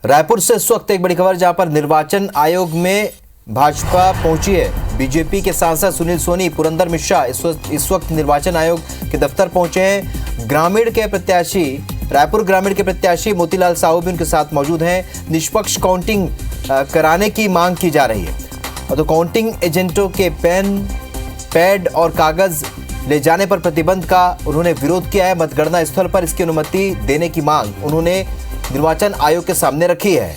रायपुर से इस वक्त एक बड़ी खबर जहां पर निर्वाचन आयोग में भाजपा पहुंची है। बीजेपी के सांसद सुनील सोनी, पुरंदर मिश्रा इस वक्त निर्वाचन आयोग के दफ्तर पहुंचे हैं। रायपुर ग्रामीण के प्रत्याशी मोतीलाल साहू भी उनके साथ मौजूद हैं। निष्पक्ष काउंटिंग कराने की मांग की जा रही है। तो काउंटिंग एजेंटों के पेन, पैड और कागज ले जाने पर प्रतिबंध का उन्होंने विरोध किया है। मतगणना स्थल पर इसकी अनुमति देने की मांग उन्होंने निर्वाचन आयोग के सामने रखी है।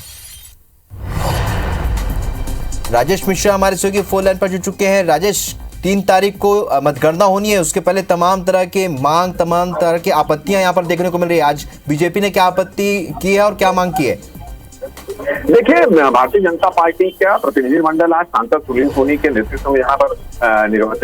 राजेश मिश्रा हमारे सहयोगी फोन लाइन पर जुड़ चुके हैं। राजेश, 3 तारीख को मतगणना होनी है, उसके पहले तमाम तरह की आपत्तियां यहां पर देखने को मिल रही है। आज बीजेपी ने क्या आपत्ति की है और क्या मांग की है? देखिए, भारतीय जनता पार्टी का प्रतिनिधिमंडल आज सांसद सुनील सोनी के नेतृत्व में यहाँ पर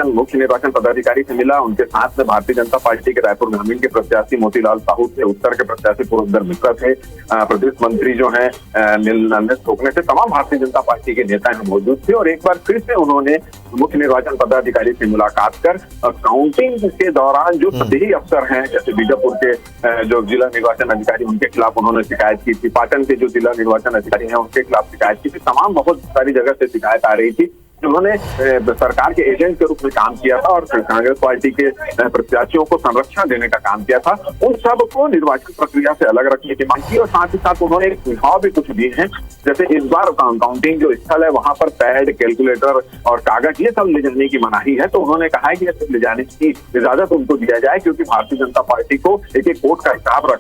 मुख्य निर्वाचन पदाधिकारी से मिला। उनके साथ में भारतीय जनता पार्टी के रायपुर ग्रामीण के प्रत्याशी मोतीलाल साहू थे, उत्तर के प्रत्याशी पुरंदर मिश्रा थे, प्रदेश मंत्री जो है नीलनंदन थोकने से तमाम भारतीय जनता पार्टी के नेता यहाँ मौजूद थे। और एक बार फिर से उन्होंने मुख्य निर्वाचन पदाधिकारी से मुलाकात कर काउंटिंग के दौरान जो संदेही अफसर हैं, जैसे बीजापुर के जो जिला निर्वाचन अधिकारी, उनके खिलाफ उन्होंने शिकायत की थी। पाटन के जो जिला निर्वाचन अधिकारी हैं, उनके खिलाफ शिकायत की थी। तमाम बहुत सारी जगह से शिकायत आ रही थी। उन्होंने सरकार के एजेंट के रूप में काम किया था और कांग्रेस पार्टी के प्रत्याशियों को संरक्षण देने का काम किया था। उन सब को निर्वाचन प्रक्रिया से अलग रखने की मांग की और साथ ही साथ उन्होंने एक सुझाव भी कुछ दिए हैं। जैसे इस बार काउंटिंग जो स्थल है वहां पर पैड, कैलकुलेटर और कागज ये सब ले जाने की मनाही है। तो उन्होंने कहा है कि ये सब ले जाने की इजाजत उनको दिया जाए, क्योंकि भारतीय जनता पार्टी को एक वोट का हिसाब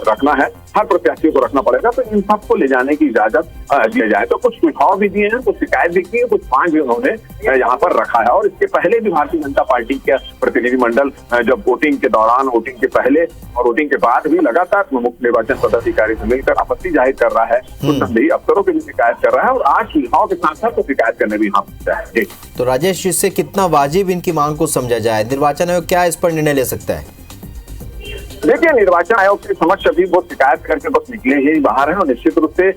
रखना है, हर प्रत्याशी को रखना पड़ेगा। तो इन सबको ले जाने की इजाजत दी जाए। तो कुछ सुझाव भी दिए हैं, कुछ शिकायत भी की है, कुछ मांग भी उन्होंने यहाँ पर रखा है। और इसके पहले भी भारतीय जनता पार्टी का प्रतिनिधिमंडल जब वोटिंग के दौरान, वोटिंग के पहले और वोटिंग के बाद भी लगातार मुख्य निर्वाचन पदाधिकारी से मिलकर आपत्ति जाहिर कर रहा है, तो संदेही अफसरों की भी शिकायत कर रहा है और आज सुझाव के साथ साथ तो शिकायत करने भी यहाँ पहुंचा है। तो राजेश, इससे कितना वाजिब इनकी मांग को समझा जाए? निर्वाचन आयोग क्या इस पर निर्णय ले सकता है? देखिए, निर्वाचन आयोग के समक्ष अभी वो शिकायत करके बस निकले ही बाहर है और निश्चित रूप से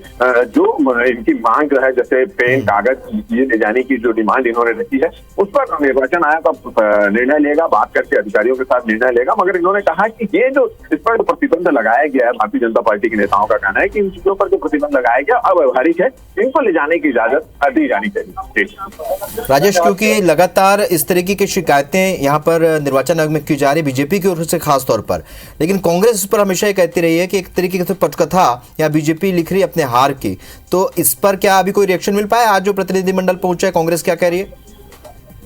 जो इनकी मांग है, जैसे पेन, कागज ये ले जाने की जो डिमांड इन्होंने रखी है, उस पर निर्वाचन आयोग अब निर्णय लेगा, बात करके अधिकारियों के साथ निर्णय लेगा। मगर इन्होंने कहा कि ये जो इस पर जो प्रतिबंध लगाया गया है, भारतीय जनता पार्टी के नेताओं का कहना है कि इन चीजों पर जो प्रतिबंध लगाया गया अव्यवहारिक है, इनको ले जाने की इजाजत दी जानी चाहिए। राजेश, क्योंकि लगातार इस तरीके की शिकायतें यहाँ पर निर्वाचन आयोग में की जा रही, बीजेपी की ओर से खास तौर पर, लेकिन कांग्रेस इस पर हमेशा ये कहती रही है कि एक तरीके से पटकथा या बीजेपी लिख रही है अपने हार की। तो इस पर क्या अभी कोई रिएक्शन मिल पाया? आज जो प्रतिनिधिमंडल पहुंचा है, कांग्रेस क्या कह रही है?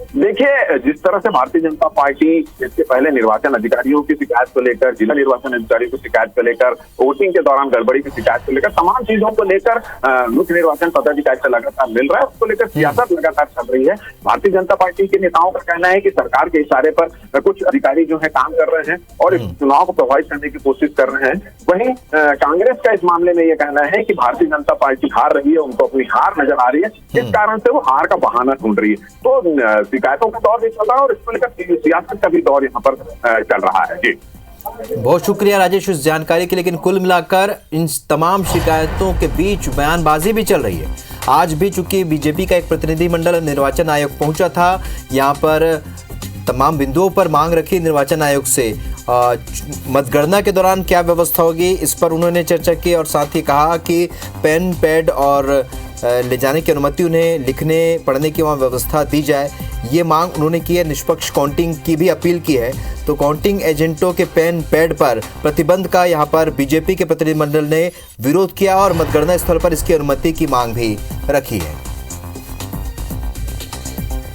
देखिए, जिस तरह से भारतीय जनता पार्टी इसके पहले निर्वाचन अधिकारियों की शिकायत को लेकर, जिला निर्वाचन अधिकारियों की शिकायत को लेकर, वोटिंग के दौरान गड़बड़ी की शिकायत को लेकर, तमाम चीजों को लेकर मुख्य निर्वाचन पदाधिकारी से लगातार मिल रहा है, उसको लेकर सियासत लगातार चल रही है। भारतीय जनता पार्टी के नेताओं का कहना है कि सरकार के इशारे पर कुछ अधिकारी जो है काम कर रहे हैं और इस चुनाव को प्रभावित करने की कोशिश कर रहे हैं। वहीं कांग्रेस का इस मामले में यह कहना है कि भारतीय जनता पार्टी हार रही है, उनको अपनी हार नजर आ रही है, इस कारण से वो हार का बहाना ढूंढ रही है। तो शिकायतों का दौर भी चल रहा है और इसको लेकर सियासत का भी दौर यहाँ पर चल रहा है। जी, बहुत शुक्रिया राजेश इस जानकारी के। लेकिन कुल मिलाकर इन तमाम शिकायतों के बीच बयानबाजी भी चल रही है। आज भी चूंकि बीजेपी का एक प्रतिनिधिमंडल निर्वाचन आयोग पहुंचा था, यहाँ पर तमाम बिंदुओं पर मांग रखी निर्वाचन आयोग से। मतगणना के दौरान क्या व्यवस्था होगी, इस पर उन्होंने चर्चा की और साथ ही कहा कि पेन, पैड और ले जाने की अनुमति उन्हें लिखने पढ़ने की वहाँ व्यवस्था दी जाए, ये मांग उन्होंने की है। निष्पक्ष काउंटिंग की भी अपील की है। तो काउंटिंग एजेंटों के पेन, पैड पर प्रतिबंध का यहाँ पर बीजेपी के प्रतिनिधिमंडल ने विरोध किया और मतगणना स्थल पर इसकी अनुमति की मांग भी रखी है।